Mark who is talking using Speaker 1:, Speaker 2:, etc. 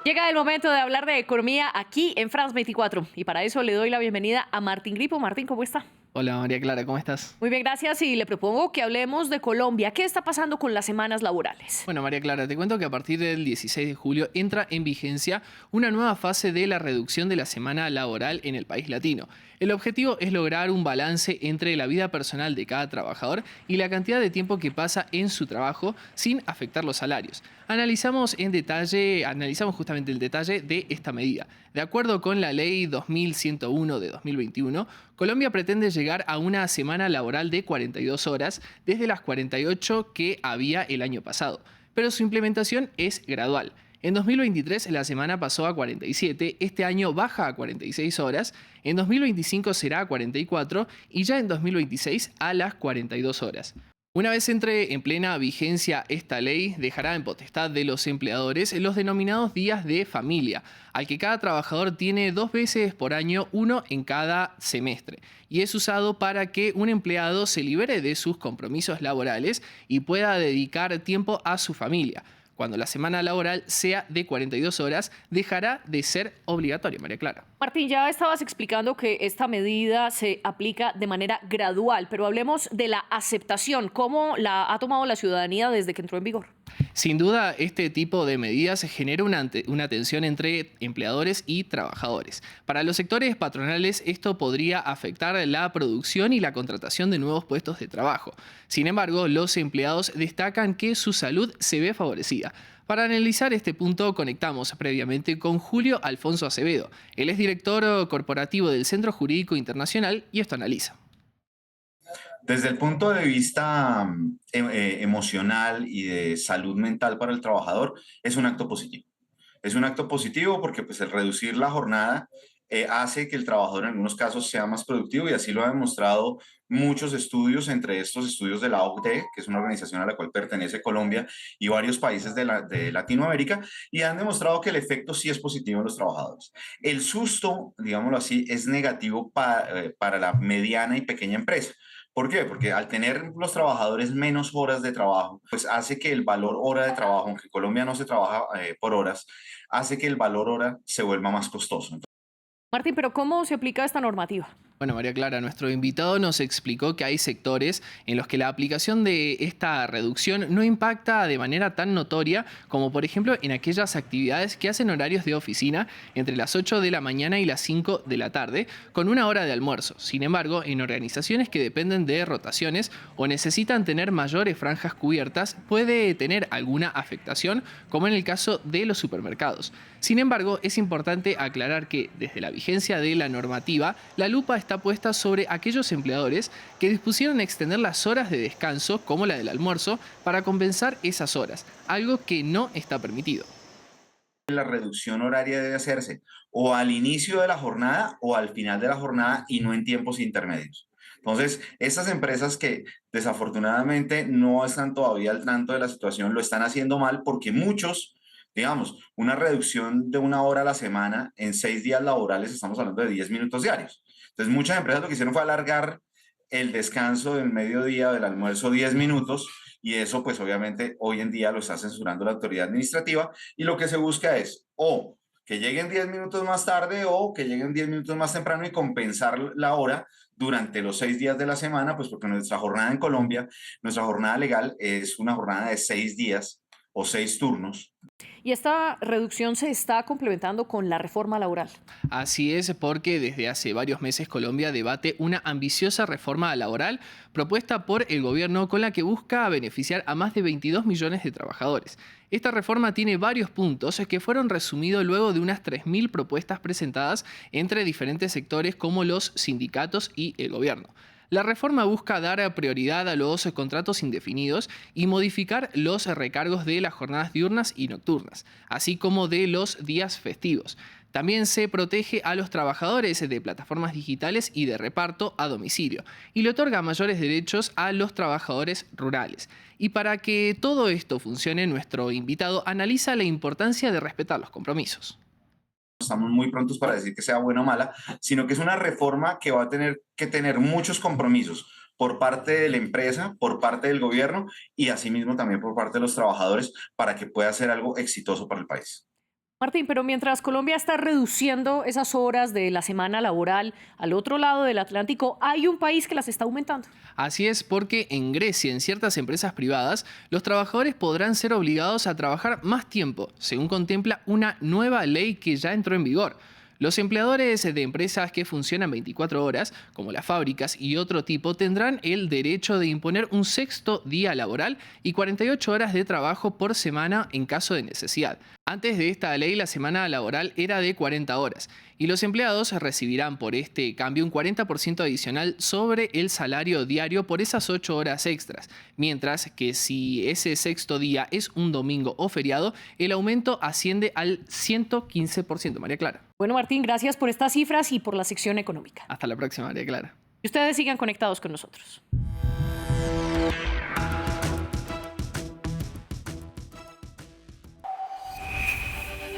Speaker 1: Llega el momento de hablar de economía aquí en France 24 y para eso le doy la bienvenida a Martín Gripo. Martín, ¿cómo está?
Speaker 2: Hola María Clara, ¿cómo estás?
Speaker 1: Muy bien, gracias y le propongo que hablemos de Colombia. ¿Qué está pasando con las semanas laborales?
Speaker 2: Bueno, María Clara, te cuento que a partir del 16 de julio entra en vigencia una nueva fase de la reducción de la semana laboral en el país latino. El objetivo es lograr un balance entre la vida personal de cada trabajador y la cantidad de tiempo que pasa en su trabajo sin afectar los salarios. Analizamos justamente el detalle de esta medida. De acuerdo con la ley 2101 de 2021, Colombia pretende llegar a una semana laboral de 42 horas desde las 48 que había el año pasado, pero su implementación es gradual. En 2023 la semana pasó a 47, este año baja a 46 horas, en 2025 será a 44 y ya en 2026 a las 42 horas. Una vez entre en plena vigencia esta ley, dejará en potestad de los empleadores los denominados días de familia, al que cada trabajador tiene 2 veces por año, uno en cada semestre, y es usado para que un empleado se libere de sus compromisos laborales y pueda dedicar tiempo a su familia. Cuando la semana laboral sea de 42 horas, dejará de ser obligatorio, María Clara.
Speaker 1: Martín, ya estabas explicando que esta medida se aplica de manera gradual, pero hablemos de la aceptación. ¿Cómo la ha tomado la ciudadanía desde que entró en vigor?
Speaker 2: Sin duda, este tipo de medidas genera una tensión entre empleadores y trabajadores. Para los sectores patronales, esto podría afectar la producción y la contratación de nuevos puestos de trabajo. Sin embargo, los empleados destacan que su salud se ve favorecida. Para analizar este punto, conectamos previamente con Julio Alfonso Acevedo. Él es director corporativo del Centro Jurídico Internacional y esto analiza.
Speaker 3: Desde el punto de vista emocional y de salud mental para el trabajador, es un acto positivo. Es un acto positivo porque pues, el reducir la jornada hace que el trabajador en algunos casos sea más productivo y así lo han demostrado muchos estudios, entre estos estudios de la OCDE, que es una organización a la cual pertenece Colombia y varios países de Latinoamérica, y han demostrado que el efecto sí es positivo en los trabajadores. El susto, digámoslo así, es negativo para la mediana y pequeña empresa. ¿Por qué? Porque al tener los trabajadores menos horas de trabajo, pues hace que el valor hora de trabajo, aunque en Colombia no se trabaja por horas, hace que el valor hora se vuelva más costoso.
Speaker 1: Martín, pero ¿cómo se aplica esta normativa?
Speaker 2: Bueno, María Clara, nuestro invitado nos explicó que hay sectores en los que la aplicación de esta reducción no impacta de manera tan notoria como por ejemplo en aquellas actividades que hacen horarios de oficina entre las 8 de la mañana y las 5 de la tarde, con una hora de almuerzo. Sin embargo, en organizaciones que dependen de rotaciones o necesitan tener mayores franjas cubiertas, puede tener alguna afectación, como en el caso de los supermercados. Sin embargo, es importante aclarar que desde la vigencia de la normativa, la lupa está puesta sobre aquellos empleadores que dispusieron extender las horas de descanso, como la del almuerzo, para compensar esas horas, algo que no está permitido.
Speaker 3: La reducción horaria debe hacerse o al inicio de la jornada o al final de la jornada y no en tiempos intermedios. Entonces, estas empresas que desafortunadamente no están todavía al tanto de la situación lo están haciendo mal porque muchos, digamos, una reducción de una hora a la semana en 6 días laborales, estamos hablando de 10 minutos diarios. Entonces, muchas empresas lo que hicieron fue alargar el descanso del mediodía, del almuerzo, 10 minutos, y eso pues obviamente hoy en día lo está censurando la autoridad administrativa y lo que se busca es o que lleguen 10 minutos más tarde o que lleguen 10 minutos más temprano y compensar la hora durante los 6 días de la semana, pues porque nuestra jornada en Colombia, nuestra jornada legal es una jornada de 6 días o 6 turnos.
Speaker 1: Y esta reducción se está complementando con la reforma laboral.
Speaker 2: Así es, porque desde hace varios meses Colombia debate una ambiciosa reforma laboral propuesta por el gobierno con la que busca beneficiar a más de 22 millones de trabajadores. Esta reforma tiene varios puntos que fueron resumidos luego de unas 3.000 propuestas presentadas entre diferentes sectores como los sindicatos y el gobierno. La reforma busca dar prioridad a los contratos indefinidos y modificar los recargos de las jornadas diurnas y nocturnas, así como de los días festivos. También se protege a los trabajadores de plataformas digitales y de reparto a domicilio y le otorga mayores derechos a los trabajadores rurales. Y para que todo esto funcione, nuestro invitado analiza la importancia de respetar los compromisos.
Speaker 3: Estamos muy prontos para decir que sea buena o mala, sino que es una reforma que va a tener que tener muchos compromisos por parte de la empresa, por parte del gobierno y asimismo también por parte de los trabajadores para que pueda ser algo exitoso para el país.
Speaker 1: Martín, pero mientras Colombia está reduciendo esas horas de la semana laboral al otro lado del Atlántico, hay un país que las está aumentando.
Speaker 2: Así es, porque en Grecia, en ciertas empresas privadas, los trabajadores podrán ser obligados a trabajar más tiempo, según contempla una nueva ley que ya entró en vigor. Los empleadores de empresas que funcionan 24 horas, como las fábricas y otro tipo, tendrán el derecho de imponer un sexto día laboral y 48 horas de trabajo por semana en caso de necesidad. Antes de esta ley, la semana laboral era de 40 horas y los empleados recibirán por este cambio un 40% adicional sobre el salario diario por esas 8 horas extras, mientras que si ese sexto día es un domingo o feriado, el aumento asciende al 115%. María Clara.
Speaker 1: Bueno, Martín, gracias por estas cifras y por la sección económica.
Speaker 2: Hasta la próxima, María Clara.
Speaker 1: Y ustedes sigan conectados con nosotros.